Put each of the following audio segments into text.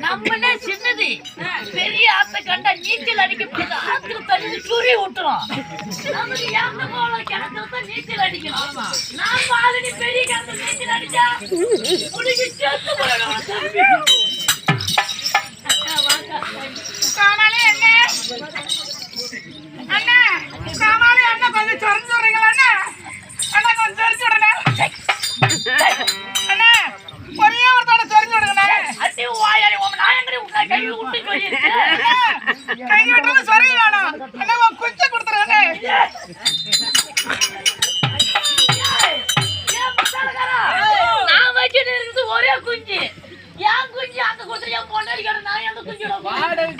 நம்மளே சின்னது பெரிய ஆத்த கண்டா நீச்சல் அடிக்க ஆத்துல தண்ணி சூரிய விட்டுரும். நமக்கு எந்த போல கிணத்துல தான் நீச்சல் அடிக்கணும். நாம ஆல்ரெடி பெரிய கிணத்துல நீச்சல் அடிச்சா முடிஞ்சு சேர்த்து போயிடும். காமாலே அண்ணே அண்ணா காமாலே அண்ணா கொஞ்சம் தெரிஞ்சு விடுறீங்களா அண்ணா? அண்ணா கொஞ்சம் தெரிஞ்சு விடுங்க அண்ணா. ஒரே ஒருத்தோட தெரிஞ்சு விடுங்கண்ணே. அட்டி வாயாடி உன் நாயங்கடி கை விட்டு சொல்லிருக்கேன். கை விட்டுறது சரி வேணாம் அண்ணா. உன் குஞ்சை கொடுத்துருங்க. நான் வச்சுட்டு இருக்குது ஒரே குஞ்சு. என் குஞ்சு அந்த குஞ்சு என் பொண்ணு நான் அந்த குஞ்சோட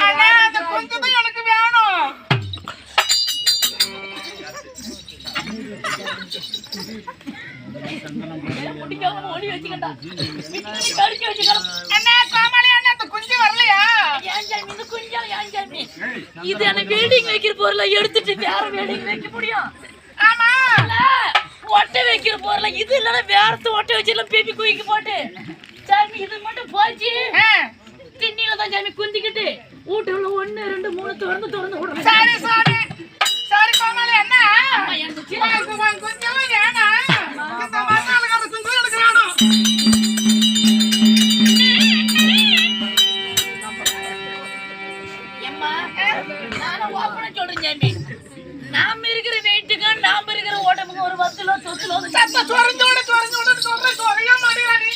அண்ணா அந்த குஞ்சு தான் எனக்கு வேணும். ஓடி வச்சுக்கிட்டா கடிச்சு வச்சுக்கலாம். அண்ணா காமாலே அண்ணா அந்த குஞ்சு வரலையா? ஏன் ஜாமி இந்த குஞ்சா ஏன் ஜாமி இது என்ன வேடிங் வைக்கிற பொருளை எடுத்துட்டு வேற வேடிங் வைக்க முடியும்? ஆமா ஒட்டை வைக்கிற பொருளை இது இல்லைன்னா வேறத்து ஒட்டை வச்சிடலாம். பேபி குயிக்கு போட்டு சாமி இது மட்டும் போச்சு. திண்ணில தான் சாமி குந்திக்கிட்டு வீட்டுல 1 2 3 திறந்து விடுறேன். சாரி சாரி சாரி காமாலே அண்ணா. எனக்கு குஞ்சு வேணாம். இந்த மாட்டாளுக்கு அந்த குஞ்சு எனக்கு வேணும். எம்மா நானும் ஓப்பனா சொல்றேன் சாமி. நாம இருக்கிற வெயிட்டுக்கு நாம இருக்கிற உடம்புக்கு ஒரு 10 கிலோ 10 கிலோ சத்த சொரஞ்சோட சொல்றேன். சொறையா மாட்டேங்கிறாடி.